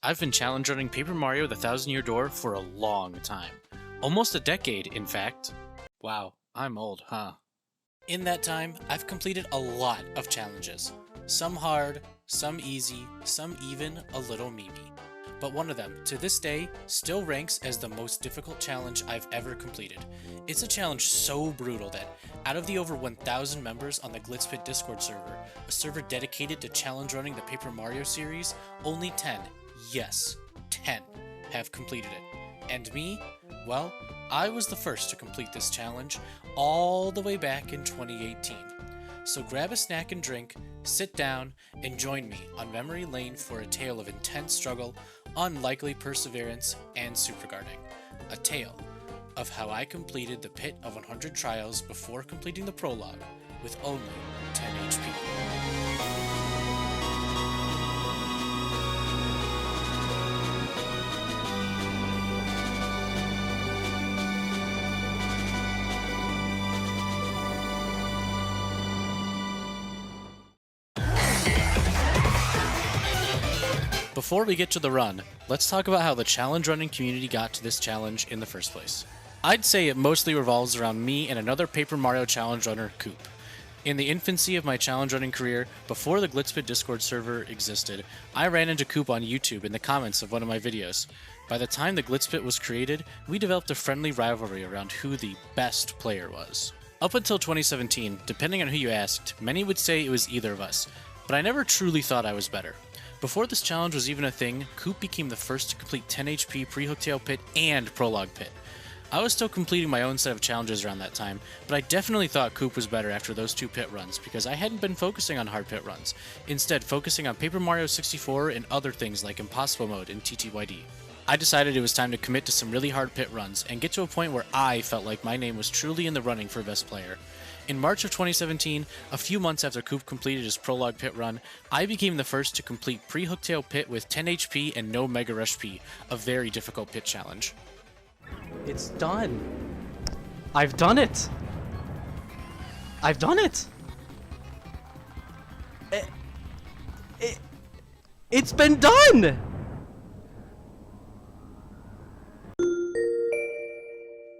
I've been challenge running Paper Mario The Thousand Year Door for a long time. Almost a decade, in fact. Wow, I'm old, huh? In that time, I've completed a lot of challenges. Some hard, some easy, some even a little memey. But one of them, to this day, still ranks as the most difficult challenge I've ever completed. It's a challenge so brutal that, out of the over 1,000 members on the Glitz Pit Discord server, a server dedicated to challenge running the Paper Mario series, only 10, yes, 10, have completed it. And me? Well, I was the first to complete this challenge all the way back in 2018. So grab a snack and drink, sit down, and join me on memory lane for a tale of intense struggle, unlikely perseverance, and superguarding. A tale of how I completed the Pit of 100 trials before completing the prologue with only 10 HP. Before we get to the run, let's talk about how the challenge running community got to this challenge in the first place. I'd say it mostly revolves around me and another Paper Mario challenge runner, Koop. In the infancy of my challenge running career, before the Glitz Pit Discord server existed, I ran into Koop on YouTube in the comments of one of my videos. By the time the Glitz Pit was created, we developed a friendly rivalry around who the best player was. Up until 2017, depending on who you asked, many would say it was either of us, but I never truly thought I was better. Before this challenge was even a thing, Koop became the first to complete 10 HP Pre-Hooktail Pit and Prologue Pit. I was still completing my own set of challenges around that time, but I definitely thought Koop was better after those two pit runs because I hadn't been focusing on hard pit runs, instead focusing on Paper Mario 64 and other things like Impossible Mode and TTYD. I decided it was time to commit to some really hard pit runs and get to a point where I felt like my name was truly in the running for Best Player. In March of 2017, a few months after Koop completed his Prologue Pit run, I became the first to complete Pre-Hooktail Pit with 10 HP and no Mega Rush P, a very difficult pit challenge. It's done. I've done it. I've done it. It's been done.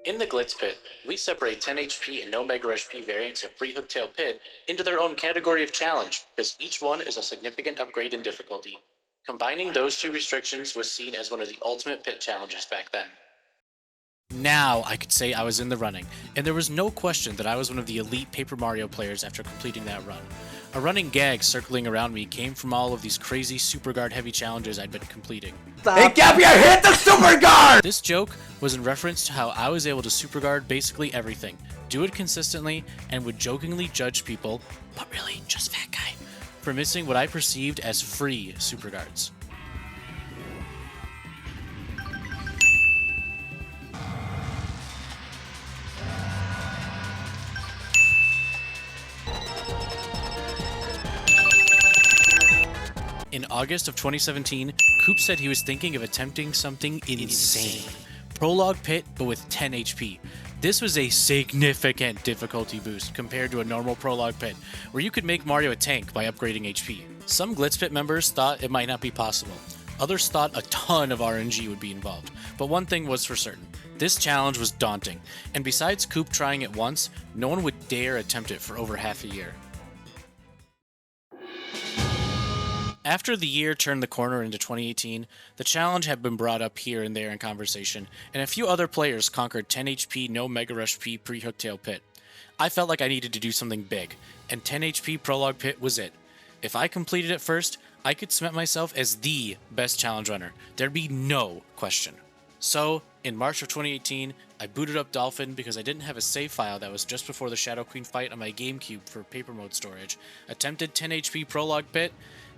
In the Glitz Pit, we separate 10 HP and no Mega Rush P variants of Pre-Hooktail Pit into their own category of challenge, because each one is a significant upgrade in difficulty. Combining those two restrictions was seen as one of the ultimate pit challenges back then. Now I could say I was in the running, and there was no question that I was one of the elite Paper Mario players after completing that run. A running gag circling around me came from all of these crazy Super Guard heavy challenges I'd been completing. Hey Kappy, I hit the Super Guard! This joke was in reference to how I was able to Super Guard basically everything, do it consistently, and would jokingly judge people, but really just Fatguy, for missing what I perceived as free Super Guards. In August of 2017, Koop said he was thinking of attempting something insane. Prologue Pit, but with 10 HP. This was a significant difficulty boost compared to a normal Prologue Pit, where you could make Mario a tank by upgrading HP. Some Glitz Pit members thought it might not be possible. Others thought a ton of RNG would be involved. But one thing was for certain. This challenge was daunting, and besides Koop trying it once, no one would dare attempt it for over half a year. After the year turned the corner into 2018, the challenge had been brought up here and there in conversation, and a few other players conquered 10 HP no Mega Rush P Pre-Hooktail Pit. I felt like I needed to do something big, and 10 HP Prologue Pit was it. If I completed it first, I could cement myself as the best challenge runner. There'd be no question. So, in March of 2018, I booted up Dolphin because I didn't have a save file that was just before the Shadow Queen fight on my GameCube for paper mode storage, attempted 10 HP Prologue Pit,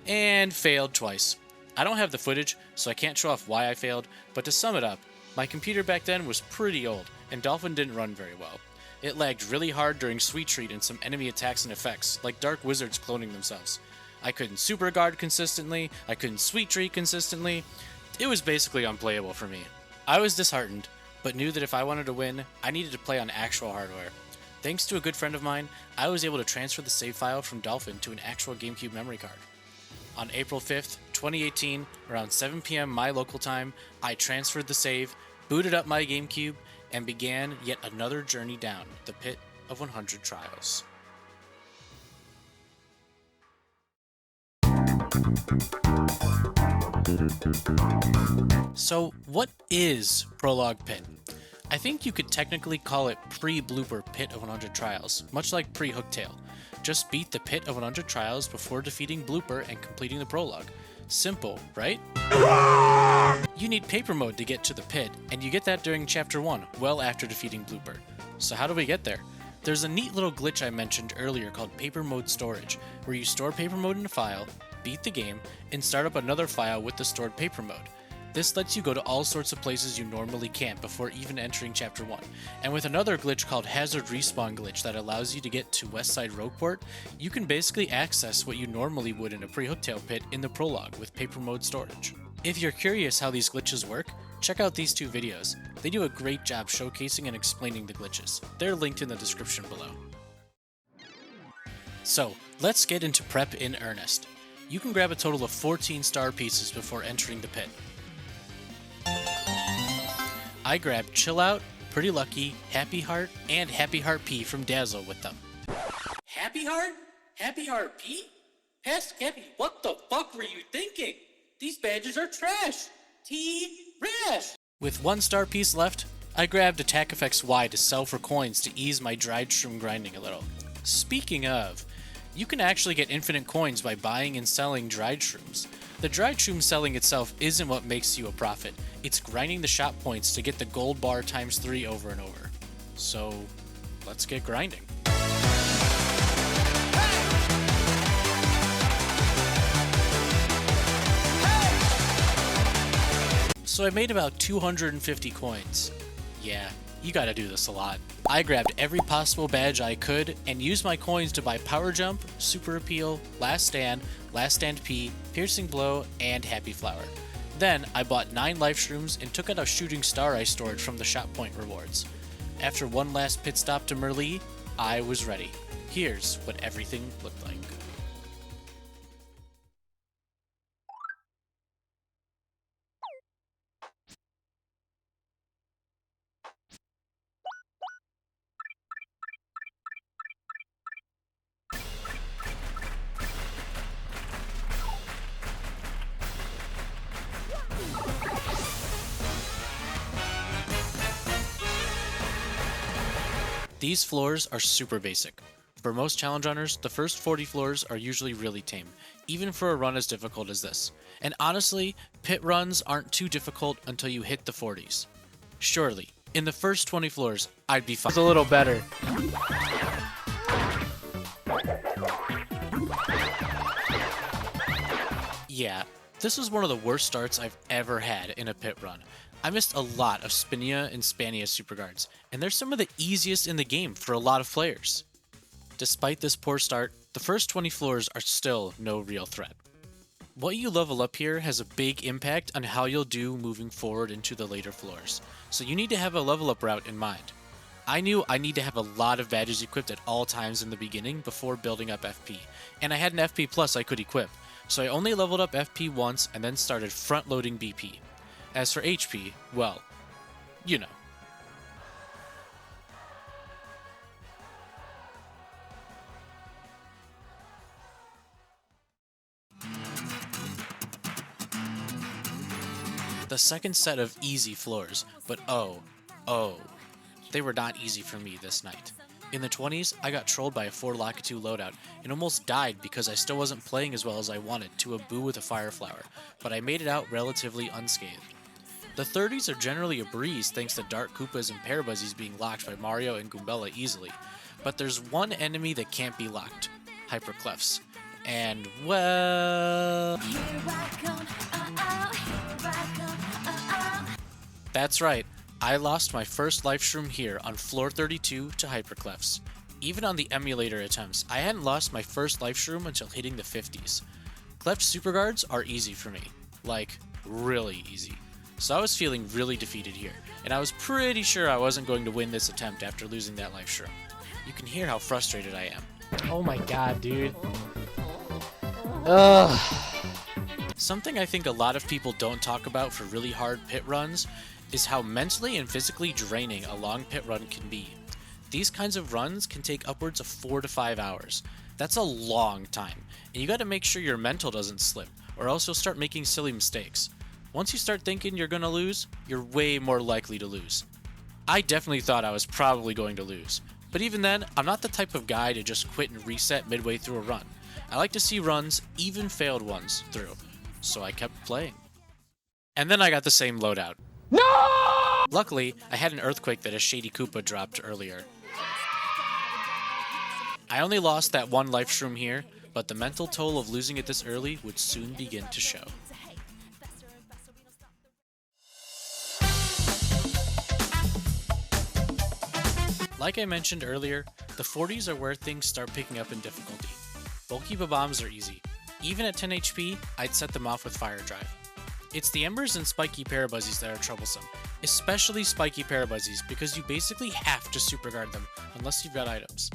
and failed twice. I don't have the footage, so I can't show off why I failed, but to sum it up, my computer back then was pretty old, and Dolphin didn't run very well. It lagged really hard during Sweet Treat and some enemy attacks and effects, like Dark Wizards cloning themselves. I couldn't Super Guard consistently, I couldn't Sweet Treat consistently. It was basically unplayable for me. I was disheartened, but knew that if I wanted to win, I needed to play on actual hardware. Thanks to a good friend of mine, I was able to transfer the save file from Dolphin to an actual GameCube memory card. On April 5th, 2018, around 7 p.m. my local time, I transferred the save, booted up my GameCube, and began yet another journey down the pit of 100 trials. So, what is Prologue Pit? I think you could technically call it pre-blooper Pit of 100 Trials, much like pre-Hooktail. Just beat the Pit of 100 Trials before defeating Blooper and completing the prologue. Simple, right? You need paper mode to get to the pit, and you get that during Chapter 1, well after defeating Blooper. So how do we get there? There's a neat little glitch I mentioned earlier called paper mode storage, where you store paper mode in a file, beat the game, and start up another file with the stored paper mode. This lets you go to all sorts of places you normally can't before even entering Chapter 1. And with another glitch called Hazard Respawn Glitch that allows you to get to Westside Rogueport, you can basically access what you normally would in a pre-Hooktail pit in the prologue with paper mode storage. If you're curious how these glitches work, check out these two videos. They do a great job showcasing and explaining the glitches. They're linked in the description below. So, let's get into prep in earnest. You can grab a total of 14 star pieces before entering the pit. I grabbed Chill Out, Pretty Lucky, Happy Heart, and Happy Heart P from Dazzle with them. Happy Heart? Happy Heart P? Past Kappy, what the fuck were you thinking? These badges are trash! T-Rash! With 1 star piece left, I grabbed Attack Effects Y to sell for coins to ease my dried shroom grinding a little. Speaking of, you can actually get infinite coins by buying and selling dried shrooms. The dried shroom selling itself isn't what makes you a profit, it's grinding the shop points to get the gold bar times 3 over and over. So, let's get grinding. So I made about 250 coins. Yeah, you gotta do this a lot. I grabbed every possible badge I could and used my coins to buy Power Jump, Super Appeal, Last Stand P, Piercing Blow, and Happy Flower. Then I bought 9 life shrooms and took out a shooting star I stored from the shop point rewards. After one last pit stop to Merlee, I was ready. Here's what everything looked like. These floors are super basic. For most challenge runners, the first 40 floors are usually really tame, even for a run as difficult as this. And honestly, pit runs aren't too difficult until you hit the 40s. Surely, in the first 20 floors, I'd be fine. It's a little better. Yeah, this was one of the worst starts I've ever had in a pit run. I missed a lot of Spinia and Spania super guards, and they're some of the easiest in the game for a lot of players. Despite this poor start, the first 20 floors are still no real threat. What you level up here has a big impact on how you'll do moving forward into the later floors, so you need to have a level up route in mind. I knew I need to have a lot of badges equipped at all times in the beginning before building up FP, and I had an FP plus I could equip, so I only leveled up FP once and then started front-loading BP. As for HP, well, you know. The second set of easy floors, but oh, they were not easy for me this night. In the 20s, I got trolled by a 4 Lakitu loadout and almost died because I still wasn't playing as well as I wanted to a boo with a fire flower, but I made it out relatively unscathed. The 30s are generally a breeze thanks to Dark Koopas and Parabuzzies being locked by Mario and Goombella easily, but there's one enemy that can't be locked, Hyperclefs. And, well... That's right, I lost my first life shroom here on floor 32 to Hyperclefs. Even on the emulator attempts, I hadn't lost my first life shroom until hitting the 50s. Cleft super guards are easy for me, like, really easy. So I was feeling really defeated here, and I was pretty sure I wasn't going to win this attempt after losing that life shroom. You can hear how frustrated I am. Oh my god, dude. Ugh. Something I think a lot of people don't talk about for really hard pit runs is how mentally and physically draining a long pit run can be. These kinds of runs can take upwards of 4 to 5 hours. That's a long time, and you gotta make sure your mental doesn't slip, or else you'll start making silly mistakes. Once you start thinking you're gonna lose, you're way more likely to lose. I definitely thought I was probably going to lose, but even then, I'm not the type of guy to just quit and reset midway through a run. I like to see runs, even failed ones, through, so I kept playing. And then I got the same loadout. No! Luckily, I had an earthquake that a shady Koopa dropped earlier. I only lost that one life shroom here, but the mental toll of losing it this early would soon begin to show. Like I mentioned earlier, the 40s are where things start picking up in difficulty. Bulky bombs are easy. Even at 10 HP, I'd set them off with Fire Drive. It's the Embers and Spiky Parabuzzies that are troublesome, especially Spiky Parabuzzies because you basically have to super guard them unless you've got items.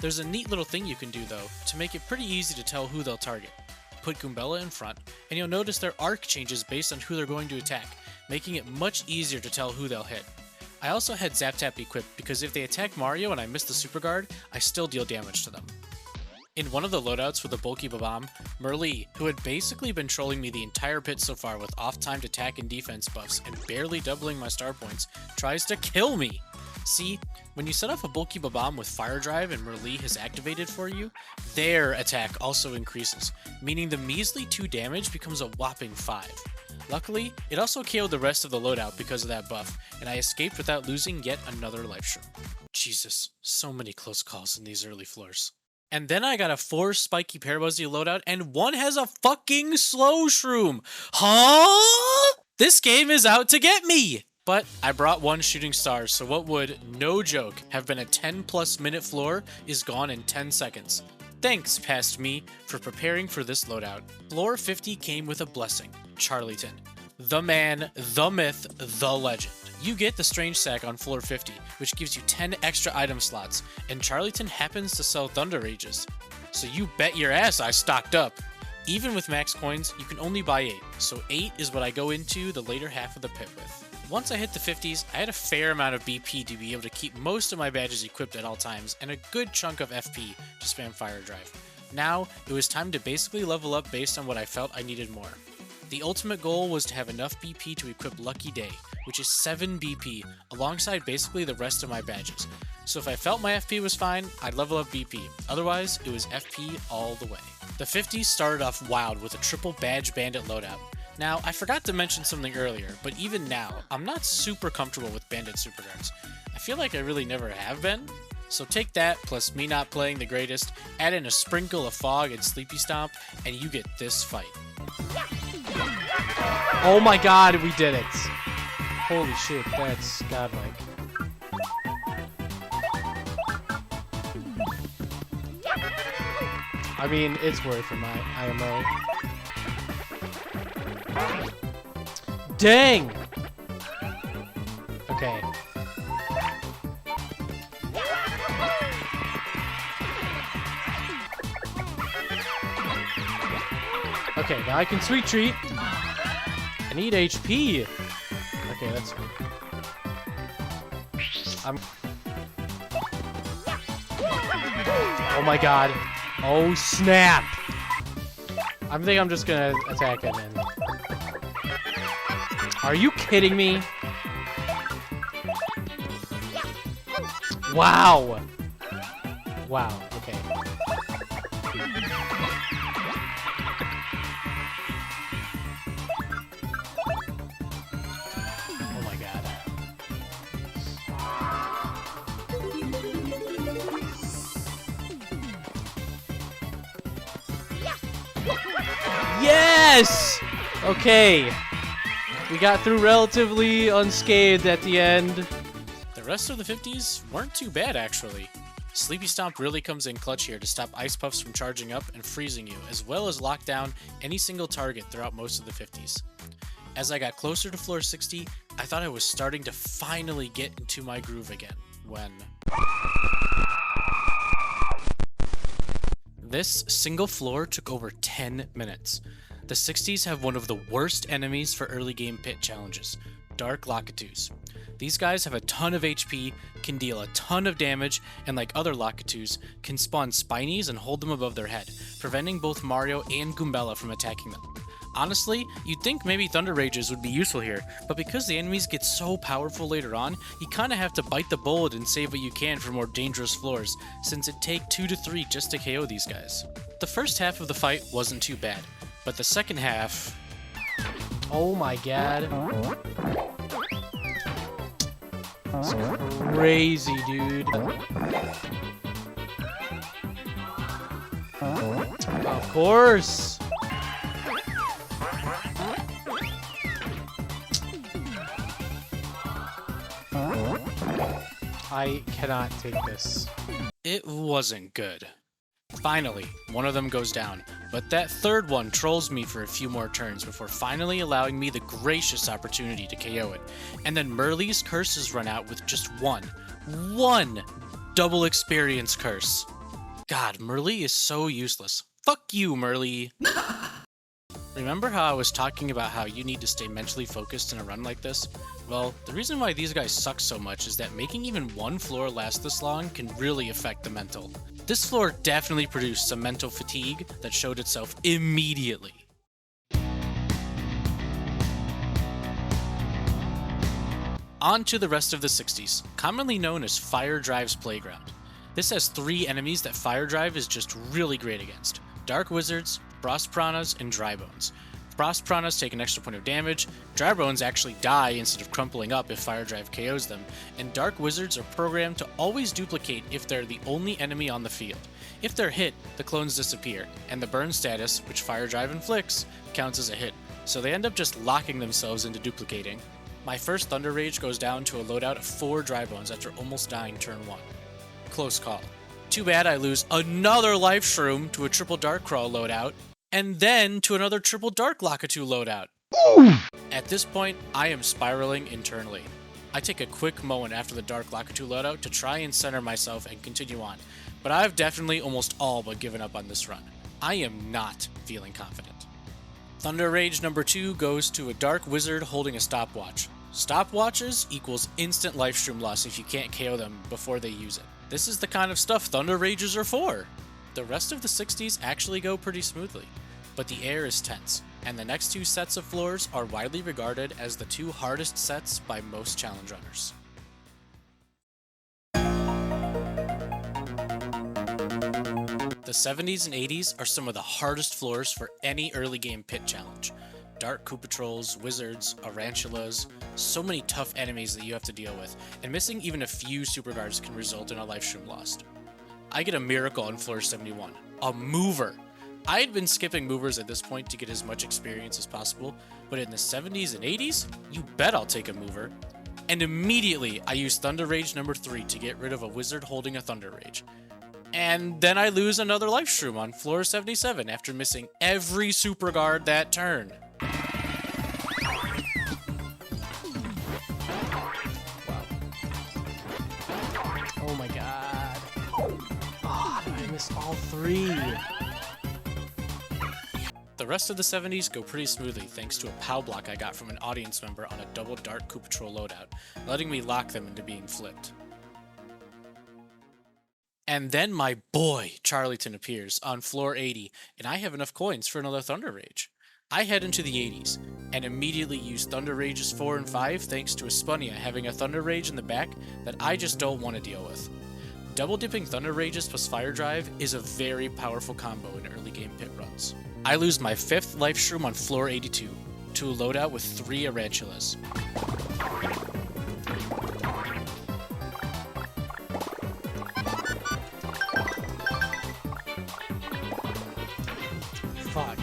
There's a neat little thing you can do though to make it pretty easy to tell who they'll target. Put Goombella in front, and you'll notice their arc changes based on who they're going to attack, making it much easier to tell who they'll hit. I also had Zap Tap equipped because if they attack Mario and I miss the super guard, I still deal damage to them. In one of the loadouts with a bulky Babam, Merlee, who had basically been trolling me the entire pit so far with off-timed attack and defense buffs and barely doubling my star points, tries to kill me! See, when you set off a bulky Babam with Fire Drive and Merlee has activated for you, their attack also increases, meaning the measly 2 damage becomes a whopping 5. Luckily, it also KO'd the rest of the loadout because of that buff, and I escaped without losing yet another life shroom. Jesus, so many close calls in these early floors. And then I got a 4 Spiky Parabuzzy loadout, and 1 has a fucking slow shroom! Huh? This game is out to get me! But I brought 1 shooting star, so what would, no joke, have been a 10+ minute floor is gone in 10 seconds. Thanks, past me, for preparing for this loadout. Floor 50 came with a blessing. Charlieton. The man, the myth, the legend. You get the Strange Sack on floor 50, which gives you 10 extra item slots, and Charlieton happens to sell Thunder Rages. So you bet your ass I stocked up. Even with max coins, you can only buy 8, so 8 is what I go into the later half of the pit with. Once I hit the 50s, I had a fair amount of BP to be able to keep most of my badges equipped at all times, and a good chunk of FP to spam Fire Drive. Now, it was time to basically level up based on what I felt I needed more. The ultimate goal was to have enough BP to equip Lucky Day, which is 7 BP, alongside basically the rest of my badges. So if I felt my FP was fine, I'd level up BP, otherwise it was FP all the way. The 50s started off wild with a triple badge bandit loadout. Now, I forgot to mention something earlier, but even now, I'm not super comfortable with bandit superguards. I feel like I really never have been. So take that, plus me not playing the greatest, add in a sprinkle of fog and sleepy stomp, and you get this fight. Oh my god, we did it. Holy shit, that's godlike. I mean, it's worth it, my IMO. Dang! Okay. Okay, now I can sweet treat. I need HP. Okay, that's good. Oh my god. Oh snap. I think I'm just gonna attack him then. Are you kidding me? Wow. Wow, okay. Oh my god. Yes! Okay. We got through relatively unscathed at the end. The rest of the 50s weren't too bad, actually. Sleepy Stomp really comes in clutch here to stop Ice Puffs from charging up and freezing you, as well as lock down any single target throughout most of the 50s. As I got closer to floor 60, I thought I was starting to finally get into my groove again, when... This single floor took over 10 minutes. The 60s have one of the worst enemies for early game pit challenges, Dark Locatus. These guys have a ton of HP, can deal a ton of damage, and like other Locatus, can spawn Spinies and hold them above their head, preventing both Mario and Goombella from attacking them. Honestly, you'd think maybe Thunder Rages would be useful here, but because the enemies get so powerful later on, you kinda have to bite the bullet and save what you can for more dangerous floors, since it'd take 2 to 3 just to KO these guys. The first half of the fight wasn't too bad, but the second half... Oh my god. That's crazy, dude. Of course. I cannot take this. It wasn't good. Finally, one of them goes down, but that third one trolls me for a few more turns before finally allowing me the gracious opportunity to KO it. And then Merle's curses run out with just one double experience curse. God, Merle is so useless. Fuck you, Merle. Remember how I was talking about how you need to stay mentally focused in a run like this? Well, the reason why these guys suck so much is that making even one floor last this long can really affect the mental. This floor definitely produced some mental fatigue that showed itself immediately. On to the rest of the 60s, commonly known as Fire Drive's Playground. This has 3 enemies that Fire Drive is just really great against: Dark Wizards, Frost Piranhas, and Dry Bones. Frost Piranhas take an extra point of damage, Dry Bones actually die instead of crumpling up if Fire Drive KOs them, and Dark Wizards are programmed to always duplicate if they're the only enemy on the field. If they're hit, the clones disappear, and the burn status, which Fire Drive inflicts, counts as a hit, so they end up just locking themselves into duplicating. My first Thunder Rage goes down to a loadout of 4 Dry Bones after almost dying turn 1. Close call. Too bad I lose another Life Shroom to a triple Dark Crawl loadout, and then to another triple Dark Locatus loadout. At this point, I am spiraling internally. I take a quick moment after the Dark Locatus loadout to try and center myself and continue on, but I've definitely almost all but given up on this run. I am not feeling confident. Thunder Rage number 2 goes to a Dark Wizard holding a stopwatch. Stopwatches equals instant life stream loss if you can't KO them before they use it. This is the kind of stuff Thunder Rages are for. The rest of the 60s actually go pretty smoothly, but the air is tense, and the next 2 sets of floors are widely regarded as the 2 hardest sets by most challenge runners. The 70s and 80s are some of the hardest floors for any early game pit challenge. Dark Koopa Trolls, Wizards, Arantulas, so many tough enemies that you have to deal with, and missing even a few super guards can result in a life stream lost. I get a miracle on floor 71, a mover. I had been skipping movers at this point to get as much experience as possible, but in the 70s and 80s, you bet I'll take a mover. And immediately I use Thunder Rage number 3 to get rid of a wizard holding a Thunder Rage. And then I lose another life shroom on floor 77 after missing every super guard that turn. Oh my god. Oh, I missed all 3. The rest of the 70s go pretty smoothly thanks to a POW block I got from an audience member on a double Dark Koopa Troll loadout, letting me lock them into being flipped. And then my boy, Charlieton, appears on floor 80, and I have enough coins for another Thunder Rage. I head into the 80s, and immediately use Thunder Rages 4 and 5 thanks to Espunia having a Thunder Rage in the back that I just don't want to deal with. Double dipping Thunder Rages plus Fire Drive is a very powerful combo in early game pit runs. I lose my 5th life shroom on floor 82 to a loadout with 3 Arantulas. Fuck.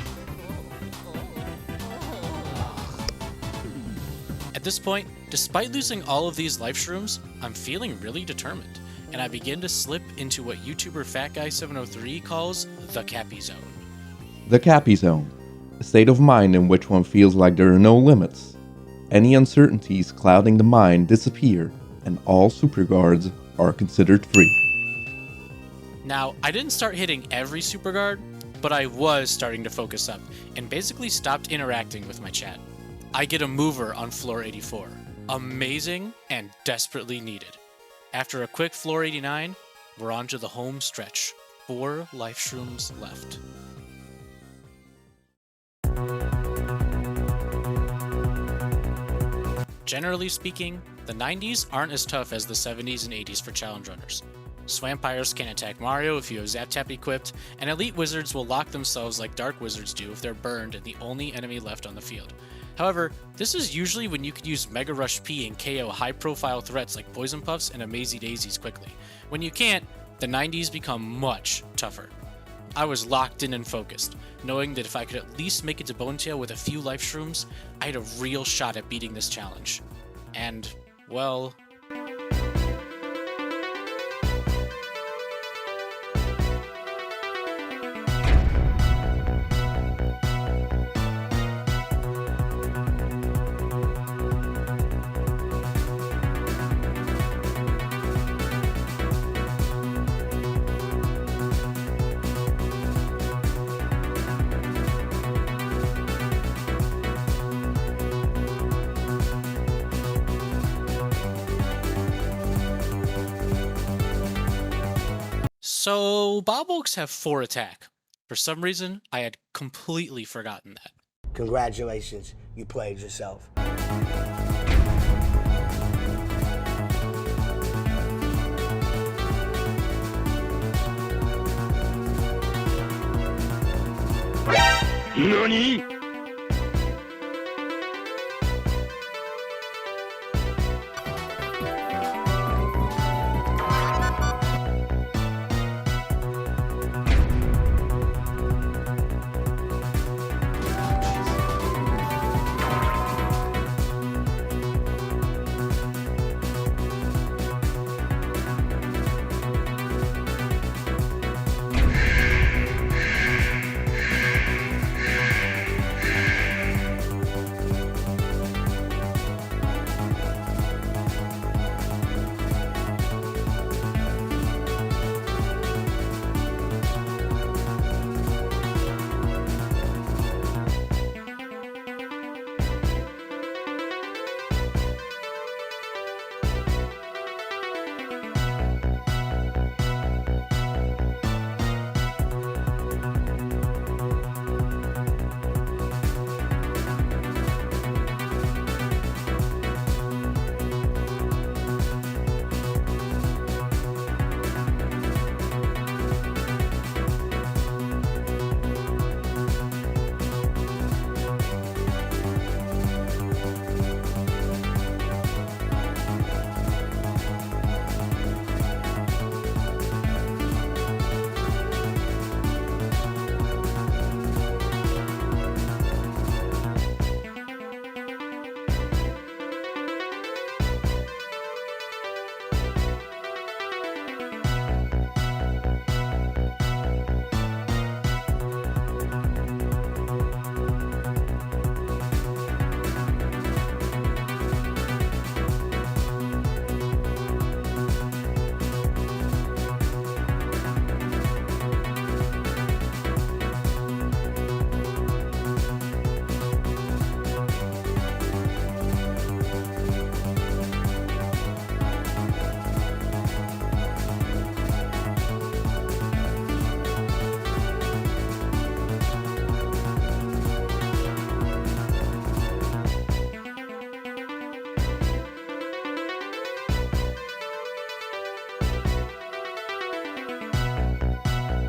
At this point, despite losing all of these life shrooms, I'm feeling really determined, and I begin to slip into what YouTuber Fatguy703 calls the Kappy zone. The Kappy zone, a state of mind in which one feels like there are no limits. Any uncertainties clouding the mind disappear, and all super guards are considered free. Now, I didn't start hitting every super guard, but I was starting to focus up and basically stopped interacting with my chat. I get a mover on floor 84. Amazing and desperately needed. After a quick floor 89, we're on to the home stretch. 4 life shrooms left. Generally speaking, the 90s aren't as tough as the 70s and 80s for challenge runners. Swampires can't attack Mario if you have Zap Tap equipped, and Elite Wizards will lock themselves like Dark Wizards do if they're burned and the only enemy left on the field. However, this is usually when you could use Mega Rush P and KO high-profile threats like Poison Puffs and Amazy Daisies quickly. When you can't, the 90s become much tougher. I was locked in and focused, knowing that if I could at least make it to BONETAIL with a few life shrooms, I had a real shot at beating this challenge. And, well... So, Bob Oaks have 4 attack. For some reason, I had completely forgotten that. Congratulations, you played yourself. NANI?!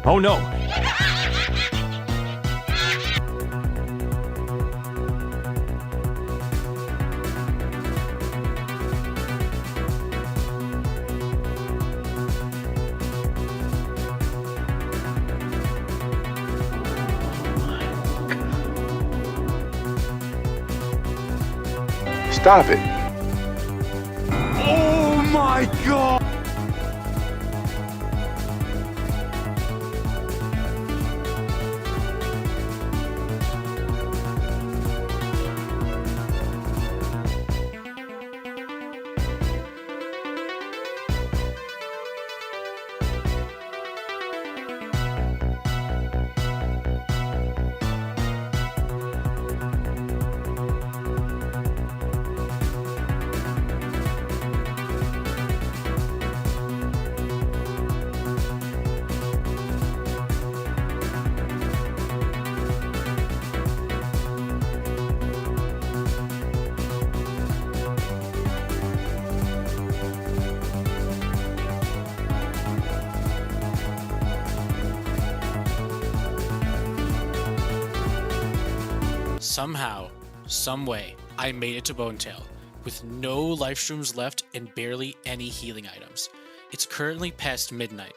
Oh no! Stop it. Oh my god! Somehow, someway, I made it to BONETAIL, with no life streams left and barely any healing items. It's currently past midnight.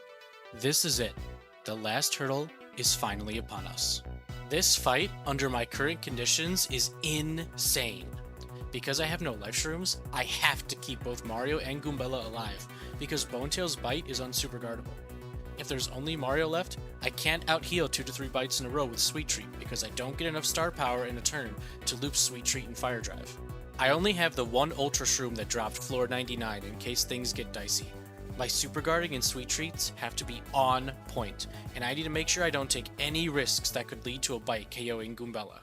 This is it. The last hurdle is finally upon us. This fight, under my current conditions, is insane. Because I have no life shrooms, I have to keep both Mario and Goombella alive, because BONETAIL's bite is unsuper guardable. If there's only Mario left, I can't out-heal 2 to 3 bites in a row with Sweet Treat, because I don't get enough star power in a turn to loop Sweet Treat and Fire Drive. I only have the one Ultra Shroom that dropped floor 99 in case things get dicey. My super guarding and Sweet Treats have to be on point, and I need to make sure I don't take any risks that could lead to a bite KOing Goombella.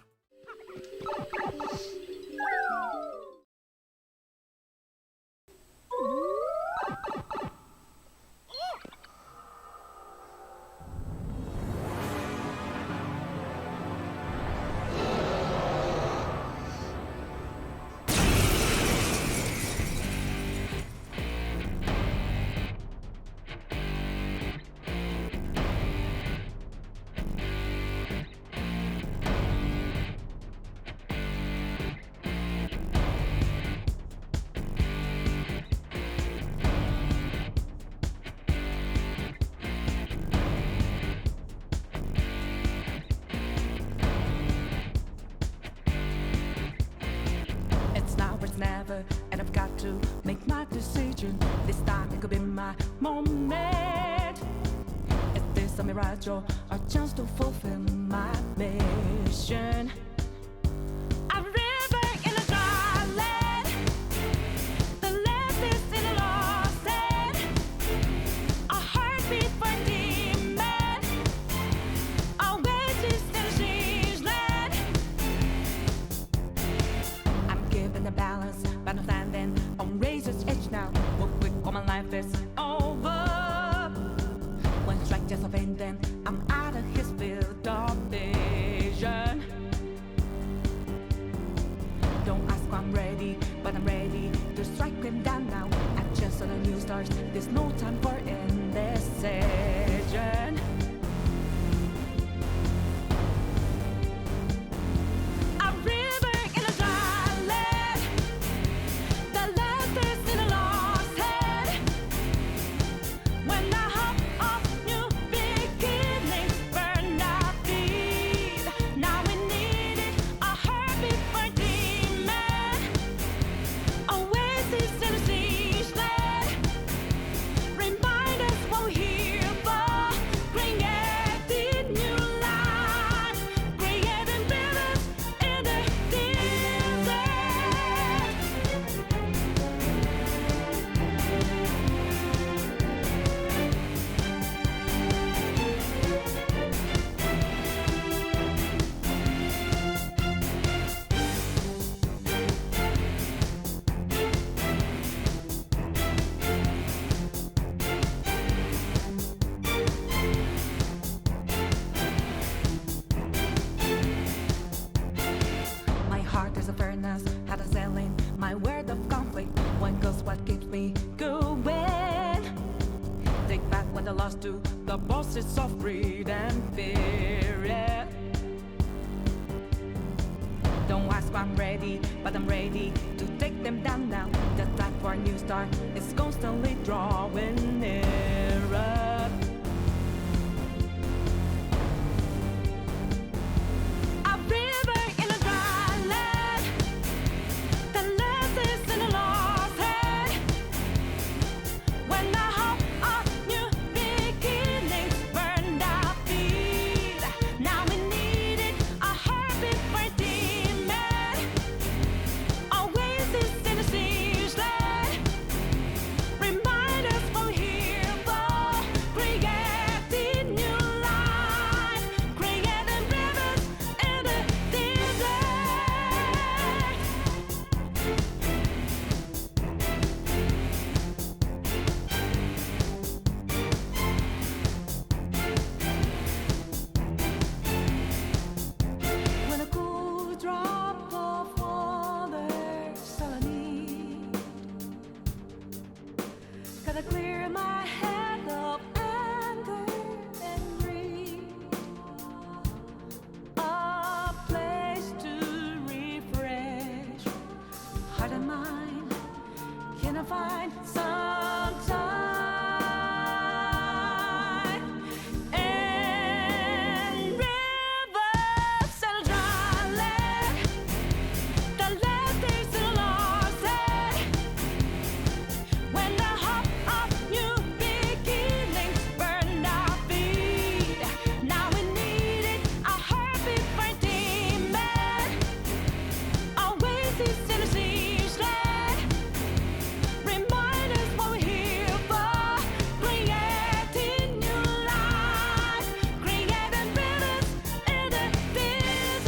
Never, and I've got to make my decision. This time it could be my moment. Is this a mirage or a chance to fulfill my mission? A river in a dry land, the left is in a lost end, a heartbeat for a demon, a oasis in a strange land. I'm given the balance, but I'm standing on razor's edge now. What quick, all my life is over. One strike just a pain, then I'm out of his field of vision. Don't ask why I'm ready, but I'm ready to strike him down now. I just saw the new stars, there's no time for indecision. Had a selling my word of conflict. One goes what keeps me going. Take back what I lost to the bosses of greed and fear. Don't ask why I'm ready, but I'm ready to take them down now. The time for a new start is constantly drawing nearer. Remind us from here. my mind. Can I find some time? And rivers settle dryly. The last days still lost. When the hope of new beginnings burned our feet, now we needed a heartbeat for demon. Oasis in the ceaseless. Remind us what we're here for. Creating new life, creating rivers in the desert.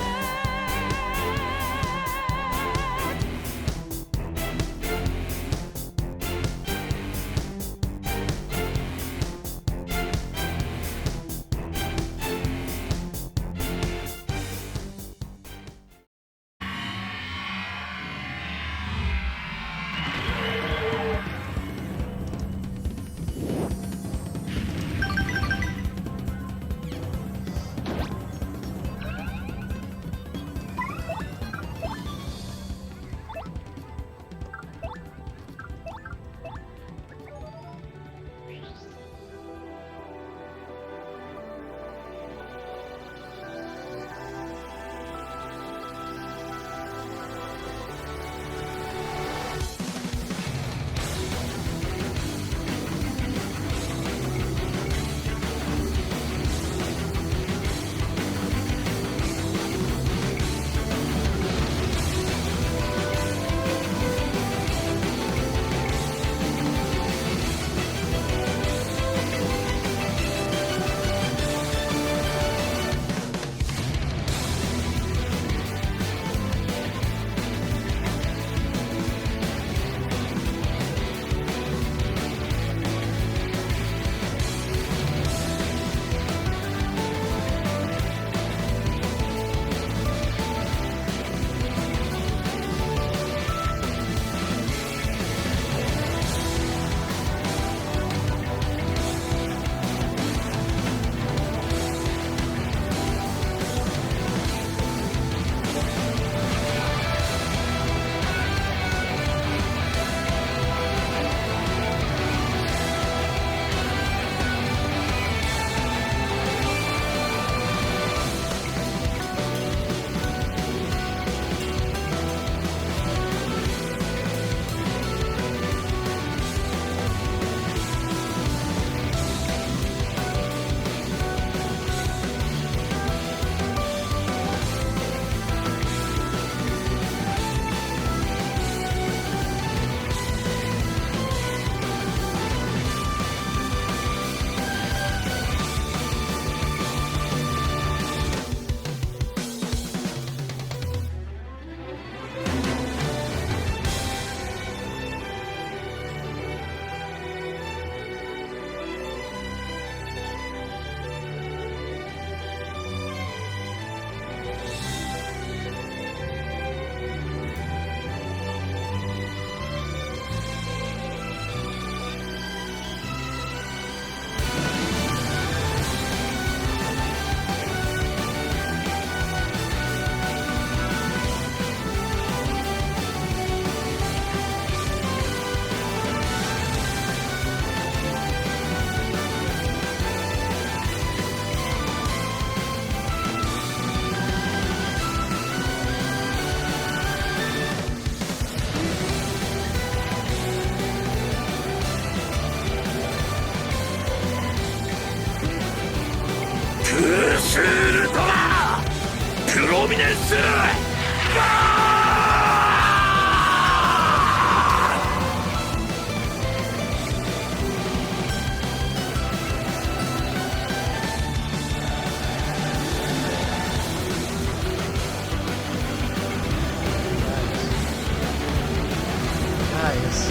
Guys!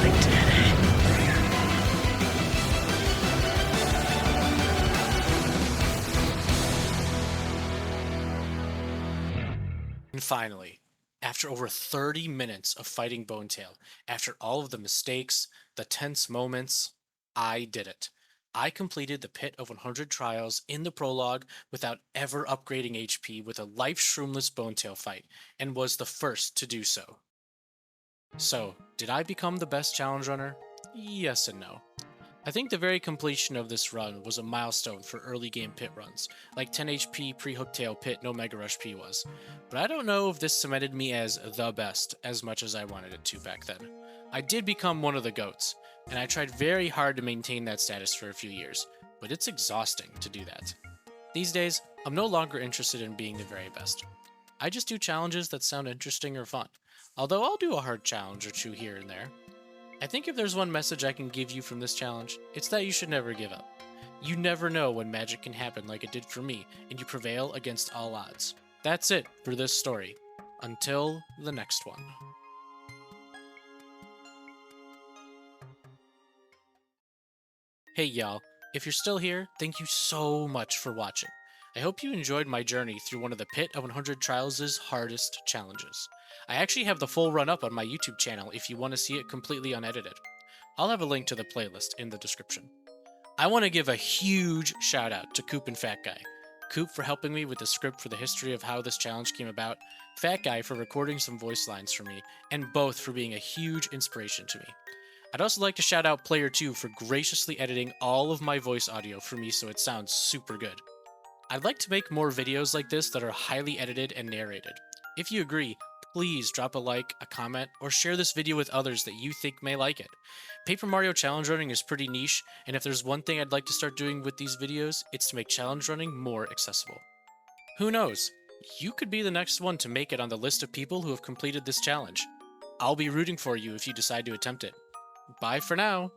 I did it. And finally, after over 30 minutes of fighting BONETAIL, after all of the mistakes, the tense moments, I did it. I completed the Pit of 100 Trials in the prologue without ever upgrading HP with a life shroomless BONETAIL fight, and was the first to do so. So, did I become the best challenge runner? Yes and no. I think the very completion of this run was a milestone for early game pit runs, like 10 HP pre-Hooktail Pit no Mega Rush P was, but I don't know if this cemented me as the best as much as I wanted it to back then. I did become one of the GOATs, and I tried very hard to maintain that status for a few years, but it's exhausting to do that. These days, I'm no longer interested in being the very best. I just do challenges that sound interesting or fun, although I'll do a hard challenge or two here and there. I think if there's one message I can give you from this challenge, it's that you should never give up. You never know when magic can happen like it did for me, and you prevail against all odds. That's it for this story. Until the next one. Hey y'all, if you're still here, thank you so much for watching. I hope you enjoyed my journey through one of the Pit of 100 Trials' hardest challenges. I actually have the full run up on my YouTube channel if you want to see it completely unedited. I'll have a link to the playlist in the description. I want to give a huge shout out to Koop and Fatguy. Koop for helping me with the script for the history of how this challenge came about, Fatguy for recording some voice lines for me, and both for being a huge inspiration to me. I'd also like to shout out Player 2 for graciously editing all of my voice audio for me so it sounds super good. I'd like to make more videos like this that are highly edited and narrated. If you agree, please drop a like, a comment, or share this video with others that you think may like it. Paper Mario challenge running is pretty niche, and if there's one thing I'd like to start doing with these videos, it's to make challenge running more accessible. Who knows? You could be the next one to make it on the list of people who have completed this challenge. I'll be rooting for you if you decide to attempt it. Bye for now.